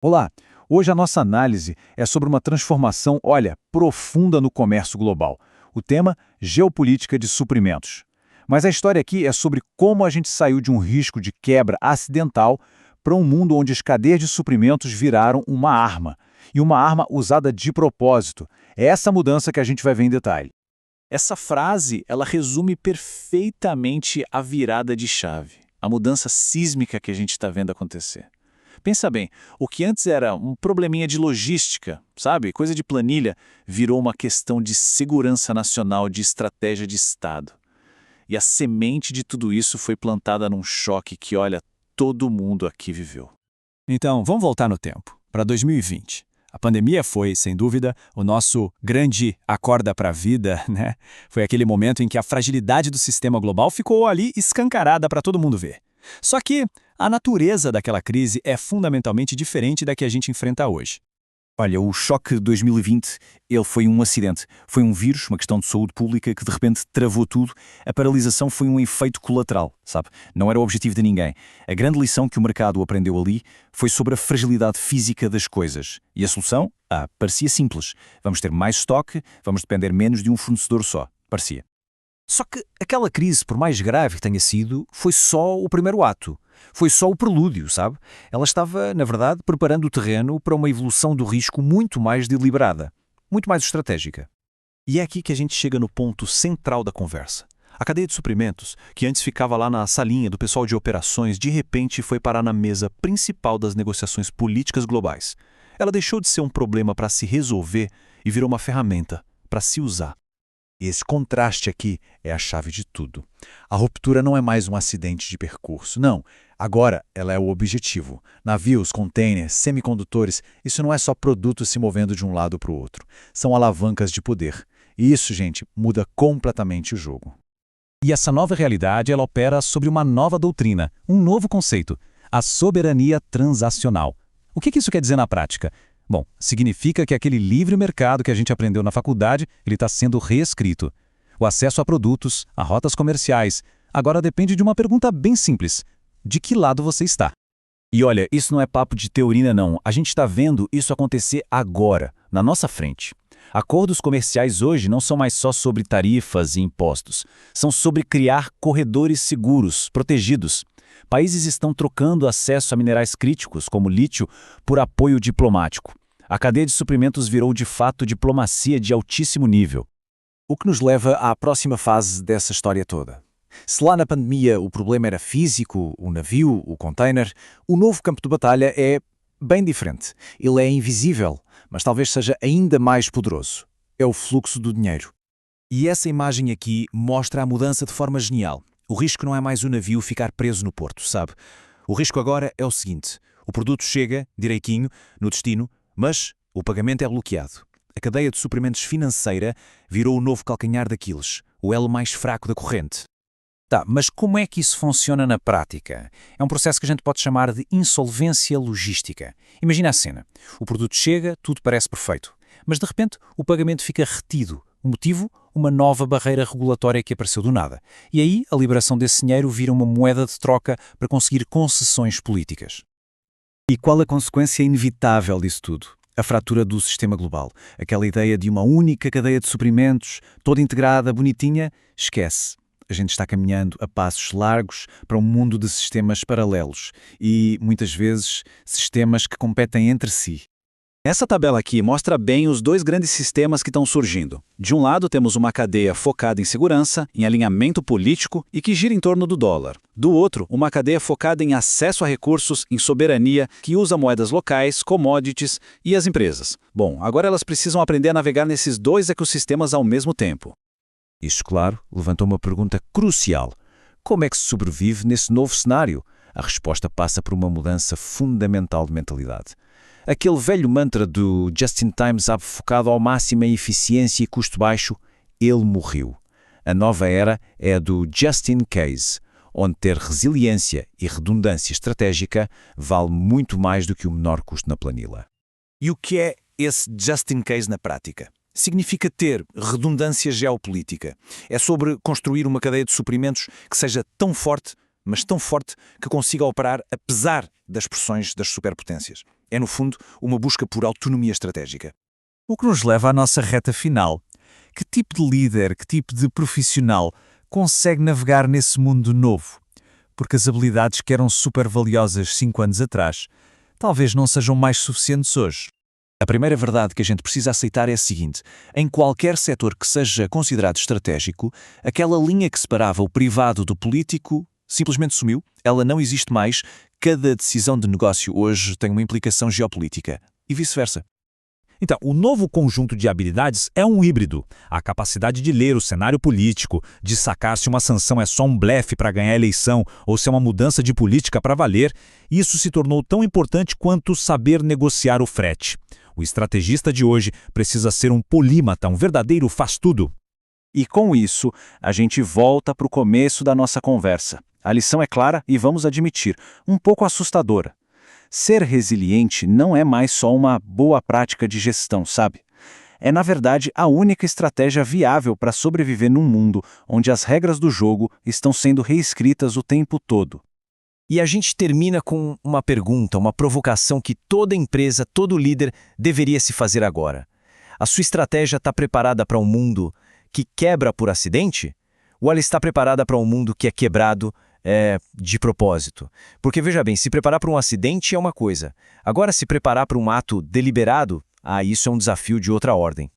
Olá! Hoje a nossa análise é sobre uma transformação, olha, profunda no comércio global. O tema, geopolítica de suprimentos. Mas a história aqui é sobre como a gente saiu de um risco de quebra acidental para um mundo onde as cadeias de suprimentos viraram uma arma. E uma arma usada de propósito. É essa mudança que a gente vai ver em detalhe. Essa frase, ela resume perfeitamente a virada de chave, a mudança sísmica que a gente está vendo acontecer. Pensa bem, o que antes era um probleminha de logística, sabe, coisa de planilha, virou uma questão de segurança nacional, de estratégia de Estado. E a semente de tudo isso foi plantada num choque que, olha, todo mundo aqui viveu. Então, vamos voltar no tempo, para 2020. A pandemia foi, sem dúvida, o nosso grande acorda para a vida, né? Foi aquele momento em que a fragilidade do sistema global ficou ali escancarada para todo mundo ver. Só que a natureza daquela crise é fundamentalmente diferente da que a gente enfrenta hoje. Olha, o choque de 2020, ele foi um acidente. Foi um vírus, uma questão de saúde pública que de repente travou tudo. A paralisação foi um efeito colateral, sabe? Não era o objetivo de ninguém. A grande lição que o mercado aprendeu ali foi sobre a fragilidade física das coisas. E a solução? Parecia simples. Vamos ter mais estoque, vamos depender menos de um fornecedor só. Parecia. Só que aquela crise, por mais grave que tenha sido, foi só o primeiro ato. Foi só o prelúdio, sabe? Ela estava, na verdade, preparando o terreno para uma evolução do risco muito mais deliberada, muito mais estratégica. E é aqui que a gente chega no ponto central da conversa. A cadeia de suprimentos, que antes ficava lá na salinha do pessoal de operações, de repente foi parar na mesa principal das negociações políticas globais. Ela deixou de ser um problema para se resolver e virou uma ferramenta para se usar. E esse contraste aqui é a chave de tudo. A ruptura não é mais um acidente de percurso, não. Agora ela é o objetivo. Navios, containers, semicondutores, isso não é só produtos se movendo de um lado para o outro. São alavancas de poder. E isso, gente, muda completamente o jogo. E essa nova realidade, ela opera sobre uma nova doutrina, um novo conceito, a soberania transacional. O que isso quer dizer na prática? Bom, significa que aquele livre mercado que a gente aprendeu na faculdade, ele está sendo reescrito. O acesso a produtos, a rotas comerciais, agora depende de uma pergunta bem simples. De que lado você está? E olha, isso não é papo de teoria não. A gente está vendo isso acontecer agora, na nossa frente. Acordos comerciais hoje não são mais só sobre tarifas e impostos. São sobre criar corredores seguros, protegidos. Países estão trocando acesso a minerais críticos, como lítio, por apoio diplomático. A cadeia de suprimentos virou de fato diplomacia de altíssimo nível. O que nos leva à próxima fase dessa história toda. Se lá na pandemia o problema era físico, o navio, o container, o novo campo de batalha é bem diferente. Ele é invisível, mas talvez seja ainda mais poderoso. É o fluxo do dinheiro. E essa imagem aqui mostra a mudança de forma genial. O risco não é mais o navio ficar preso no porto, sabe? O risco agora é o seguinte: o produto chega, direitinho, no destino, mas o pagamento é bloqueado. A cadeia de suprimentos financeira virou o novo calcanhar daqueles, o elo mais fraco da corrente. Tá, mas como é que isso funciona na prática? É um processo que a gente pode chamar de insolvência logística. Imagina a cena. O produto chega, tudo parece perfeito. Mas de repente o pagamento fica retido. O motivo? Uma nova barreira regulatória que apareceu do nada. E aí a liberação desse dinheiro vira uma moeda de troca para conseguir concessões políticas. E qual a consequência inevitável disso tudo? A fratura do sistema global. Aquela ideia de uma única cadeia de suprimentos, toda integrada, bonitinha, esquece. A gente está caminhando a passos largos para um mundo de sistemas paralelos e, muitas vezes, sistemas que competem entre si. Essa tabela aqui mostra bem os dois grandes sistemas que estão surgindo. De um lado, temos uma cadeia focada em segurança, em alinhamento político e que gira em torno do dólar. Do outro, uma cadeia focada em acesso a recursos, em soberania, que usa moedas locais, commodities e as empresas. Bom, agora elas precisam aprender a navegar nesses dois ecossistemas ao mesmo tempo. Isso, claro, levantou uma pergunta crucial. Como é que se sobrevive nesse novo cenário? A resposta passa por uma mudança fundamental de mentalidade. Aquele velho mantra do just-in-time, sabe, focado ao máximo em eficiência e custo baixo, ele morreu. A nova era é a do just-in-case, onde ter resiliência e redundância estratégica vale muito mais do que o menor custo na planilha. E o que é esse just-in-case na prática? Significa ter redundância geopolítica. É sobre construir uma cadeia de suprimentos que seja tão forte, mas tão forte que consiga operar apesar das pressões das superpotências. É, no fundo, uma busca por autonomia estratégica. O que nos leva à nossa reta final. Que tipo de líder, que tipo de profissional consegue navegar nesse mundo novo? Porque as habilidades que eram super valiosas 5 anos atrás, talvez não sejam mais suficientes hoje. A primeira verdade que a gente precisa aceitar é a seguinte: em qualquer setor que seja considerado estratégico, aquela linha que separava o privado do político simplesmente sumiu, ela não existe mais. Cada decisão de negócio hoje tem uma implicação geopolítica e vice-versa. Então, o novo conjunto de habilidades é um híbrido. A capacidade de ler o cenário político, de sacar se uma sanção é só um blefe para ganhar a eleição ou se é uma mudança de política para valer, isso se tornou tão importante quanto saber negociar o frete. O estrategista de hoje precisa ser um polímata, um verdadeiro faz-tudo. E com isso, a gente volta para o começo da nossa conversa. A lição é clara e, vamos admitir, um pouco assustadora. Ser resiliente não é mais só uma boa prática de gestão, sabe? É, na verdade, a única estratégia viável para sobreviver num mundo onde as regras do jogo estão sendo reescritas o tempo todo. E a gente termina com uma pergunta, uma provocação que toda empresa, todo líder deveria se fazer agora. A sua estratégia está preparada para um mundo que quebra por acidente? Ou ela está preparada para um mundo que é quebrado de propósito? Porque, veja bem, se preparar para um acidente é uma coisa. Agora, se preparar para um ato deliberado, isso é um desafio de outra ordem.